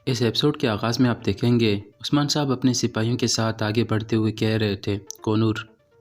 اس episode کے آغاز میں آپ دیکھیں گے عثمان صاحب اپنے سپاہیوں کے ساتھ آگے بڑھتے ہوئے کہہ رہے تھے، کونور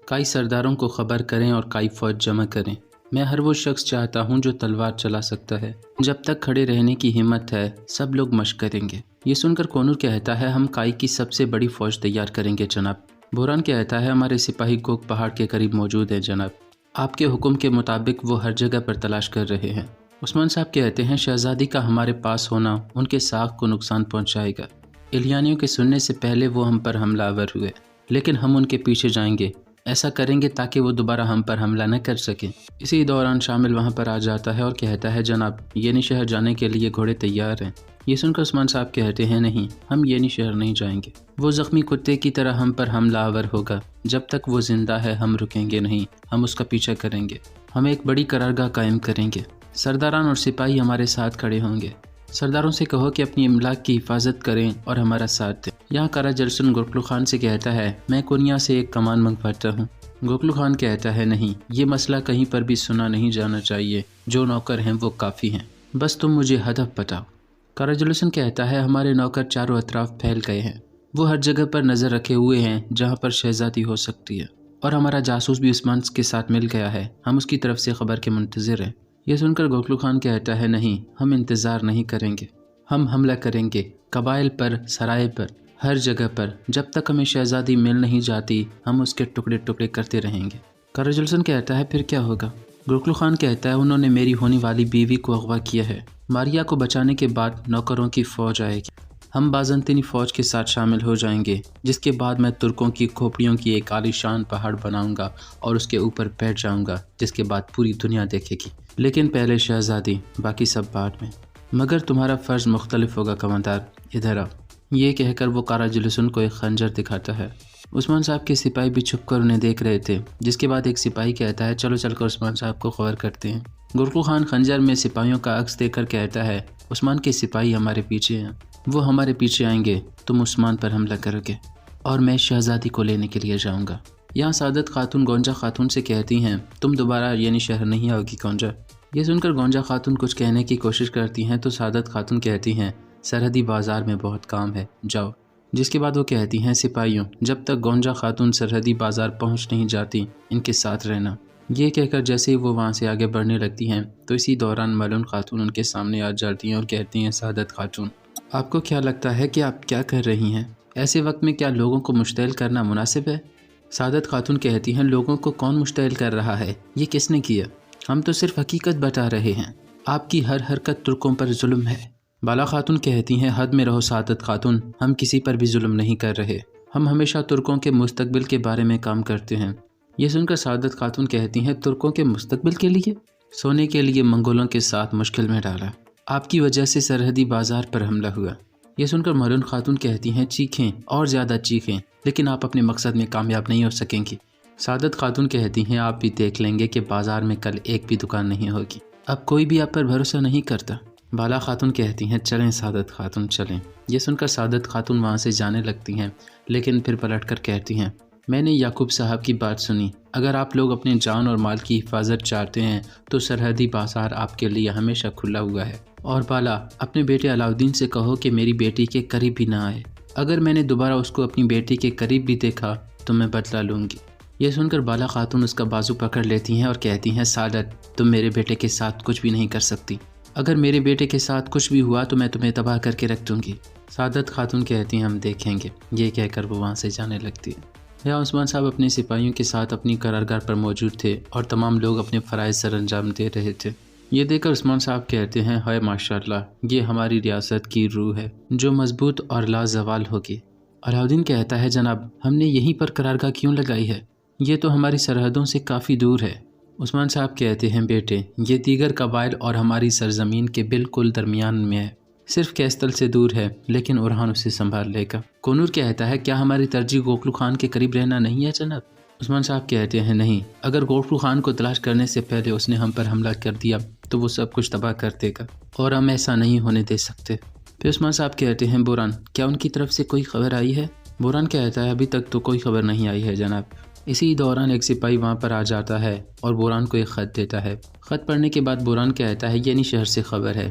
کئی سرداروں کو خبر کریں اور کئی فوج جمع کریں۔ میں ہر وہ شخص چاہتا ہوں جو تلوار چلا سکتا ہے۔ جب تک کھڑے رہنے کی ہمت ہے سب لوگ مشق کریں گے۔ یہ سن کر کونور کہتا ہے، ہم کائی کی سب سے بڑی فوج تیار کریں گے جناب۔ بوران کہتا ہے، ہمارے سپاہی گوک پہاڑ کے قریب موجود ہیں جناب۔ آپ کے حکم کے مطابق وہ ہر جگہ پر تلاش کر رہے ہیں۔ عثمان صاحب کہتے ہیں، شہزادی کا ہمارے پاس ہونا ان کے ساکھ کو نقصان پہنچائے گا۔ الیانیوں کے سننے سے پہلے وہ ہم پر حملہ آور ہوئے، لیکن ہم ان کے پیچھے جائیں گے۔ ایسا کریں گے تاکہ وہ دوبارہ ہم پر حملہ نہ کر سکیں۔ اسی دوران شامل وہاں پر آ جاتا ہے اور کہتا ہے، جناب یعنی شہر جانے کے لیے گھوڑے تیار ہیں۔ یہ سن کر عثمان صاحب کہتے ہیں، نہیں، ہم یعنی شہر نہیں جائیں گے۔ وہ زخمی کتے کی طرح ہم پر حملہ آور ہوگا۔ جب تک وہ زندہ ہے ہم رکیں گے نہیں، ہم اس کا پیچھا کریں گے۔ ہم ایک بڑی قرارگاہ قائم کریں گے۔ سرداران اور سپاہی ہمارے ساتھ کھڑے ہوں گے۔ سرداروں سے کہو کہ اپنی املاک کی حفاظت کریں اور ہمارا ساتھ دیں۔ یہاں قارا جلسن گوکلو خان سے کہتا ہے، میں کونیا سے ایک کمان منگواتا ہوں۔ گوکلو خان کہتا ہے، نہیں، یہ مسئلہ کہیں پر بھی سنا نہیں جانا چاہیے۔ جو نوکر ہیں وہ کافی ہیں، بس تم مجھے ہدف بتاؤ۔ قارا جلسن کہتا ہے، ہمارے نوکر چاروں اطراف پھیل گئے ہیں۔ وہ ہر جگہ پر نظر رکھے ہوئے ہیں جہاں پر شہزادی ہو سکتی ہے، اور ہمارا جاسوس بھی عثمان کے ساتھ مل گیا ہے۔ ہم اس کی طرف سے خبر کے منتظر ہیں۔ یہ سن کر گوکلو خان کہتا ہے، نہیں، ہم انتظار نہیں کریں گے۔ ہم حملہ کریں گے، قبائل پر، سرائے پر، ہر جگہ پر۔ جب تک ہمیں شہزادی مل نہیں جاتی ہم اس کے ٹکڑے ٹکڑے کرتے رہیں گے۔ قارا جلسن کہتا ہے، پھر کیا ہوگا؟ گوکلو خان کہتا ہے، انہوں نے میری ہونے والی بیوی کو اغوا کیا ہے۔ ماریا کو بچانے کے بعد نوکروں کی فوج آئے گی۔ ہم بازنطینی فوج کے ساتھ شامل ہو جائیں گے، جس کے بعد میں ترکوں کی کھوپڑیوں کی ایک عالیشان پہاڑ بناؤں گا اور اس کے اوپر بیٹھ جاؤں گا، جس کے بعد پوری دنیا دیکھے گی۔ لیکن پہلے شہزادی، باقی سب بعد میں۔ مگر تمہارا فرض مختلف ہوگا کماندار، ادھر آؤ۔ یہ کہہ کر وہ قارا جلسن کو ایک خنجر دکھاتا ہے۔ عثمان صاحب کے سپاہی بھی چھپ کر انہیں دیکھ رہے تھے، جس کے بعد ایک سپاہی کہتا ہے، چلو چل کر عثمان صاحب کو خبر کرتے ہیں۔ گوکلو خان خنجر میں سپاہیوں کا عکس دیکھ کر کہتا ہے، عثمان کے سپاہی ہمارے پیچھے ہیں۔ وہ ہمارے پیچھے آئیں گے، تم عثمان پر حملہ کرو گے اور میں شہزادی کو لینے کے لیے جاؤں گا۔ یہاں سعادت خاتون گونجا خاتون سے کہتی ہیں، تم دوبارہ یعنی شہر نہیں آؤ گی گونجا۔ یہ سن کر گونجا خاتون کچھ کہنے کی کوشش کرتی ہیں تو سعادت خاتون کہتی ہیں، سرحدی بازار میں بہت کام ہے، جاؤ۔ جس کے بعد وہ کہتی ہیں، سپاہیوں، جب تک گونجا خاتون سرحدی بازار پہنچ نہیں جاتی ان کے ساتھ رہنا۔ یہ کہہ کر جیسے ہی وہ وہاں سے آگے بڑھنے لگتی ہیں تو اسی دوران ملون خاتون ان کے سامنے آ جاتی ہیں اور کہتی ہیں، سعادت خاتون، آپ کو کیا لگتا ہے کہ آپ کیا کر رہی ہیں؟ ایسے وقت میں کیا لوگوں کو مشتعل کرنا مناسب ہے؟ سعادت خاتون کہتی ہیں، لوگوں کو کون مشتعل کر رہا ہے؟ یہ کس نے کیا؟ ہم تو صرف حقیقت بتا رہے ہیں۔ آپ کی ہر حرکت ترکوں پر ظلم ہے۔ بالا خاتون کہتی ہیں، حد میں رہو سعادت خاتون، ہم کسی پر بھی ظلم نہیں کر رہے۔ ہم ہمیشہ ترکوں کے مستقبل کے بارے میں کام کرتے ہیں۔ یہ سن کر سعادت خاتون کہتی ہیں، ترکوں کے مستقبل کے لیے؟ سونے کے لیے منگولوں کے ساتھ مشکل میں ڈالا۔ آپ کی وجہ سے سرحدی بازار پر حملہ ہوا۔ یہ سن کر ملون خاتون کہتی ہیں، چیخیں اور زیادہ چیخیں، لیکن آپ اپنے مقصد میں کامیاب نہیں ہو سکیں گی۔ سعادت خاتون کہتی ہیں، آپ بھی دیکھ لیں گے کہ بازار میں کل ایک بھی دکان نہیں ہوگی۔ اب کوئی بھی آپ پر بھروسہ نہیں کرتا۔ بالا خاتون کہتی ہیں، چلیں سعادت خاتون چلیں۔ یہ سن کر سعادت خاتون وہاں سے جانے لگتی ہیں، لیکن پھر پلٹ کر کہتی ہیں، میں نے یعقوب صاحب کی بات سنی۔ اگر آپ لوگ اپنے جان اور مال کی حفاظت چاہتے ہیں تو سرحدی بازار آپ کے لیے ہمیشہ کھلا ہوا ہے۔ اور بالا، اپنے بیٹے علاؤدین سے کہو کہ میری بیٹی کے قریب بھی نہ آئے۔ اگر میں نے دوبارہ اس کو اپنی بیٹی کے قریب بھی دیکھا تو میں بدلہ لوں گی۔ یہ سن کر بالا خاتون اس کا بازو پکڑ لیتی ہیں اور کہتی ہیں، سعادت، تم میرے بیٹے کے ساتھ کچھ بھی نہیں کر سکتی۔ اگر میرے بیٹے کے ساتھ کچھ بھی ہوا تو میں تمہیں تباہ کر کے رکھ دوں گی۔ سعادت خاتون کہتی ہیں، ہم دیکھیں گے۔ یہ کہہ کر وہ وہاں سے جانے لگتی ہے۔ یہاں عثمان صاحب اپنے سپاہیوں کے ساتھ اپنی قرارگاہ پر موجود تھے اور تمام لوگ اپنے فرائض سر انجام دے رہے تھے۔ یہ دیکھ کر عثمان صاحب کہتے ہیں، ہائے ماشاءاللہ، یہ ہماری ریاست کی روح ہے جو مضبوط اور لازوال ہوگی۔ علاؤدین کہتا ہے، جناب، ہم نے یہیں پر قرارگاہ کیوں لگائی ہے؟ یہ تو ہماری سرحدوں سے کافی دور ہے۔ عثمان صاحب کہتے ہیں، بیٹے، یہ دیگر قبائل اور ہماری سرزمین کے بالکل درمیان میں ہے، صرف کیستل سے دور ہے، لیکن اورہان اسے سنبھال لے گا۔ کونور کہتا ہے، کیا ہماری ترجیح گوکلو خان کے قریب رہنا نہیں ہے جناب؟ عثمان صاحب کہتے ہیں، نہیں، اگر گوکلو خان کو تلاش کرنے سے پہلے اس نے ہم پر حملہ کر دیا تو وہ سب کچھ تباہ کر دے گا، اور ہم ایسا نہیں ہونے دے سکتے۔ پھر عثمان صاحب کہتے ہیں، بوران، کیا ان کی طرف سے کوئی خبر آئی ہے؟ بوران کہتا ہے، ابھی تک تو کوئی خبر نہیں آئی ہے جناب۔ اسی دوران ایک سپاہی وہاں پر آ جاتا ہے اور بوران کو ایک خط دیتا ہے۔ خط پڑھنے کے بعد بوران کہتا ہے، یعنی شہر سے خبر ہے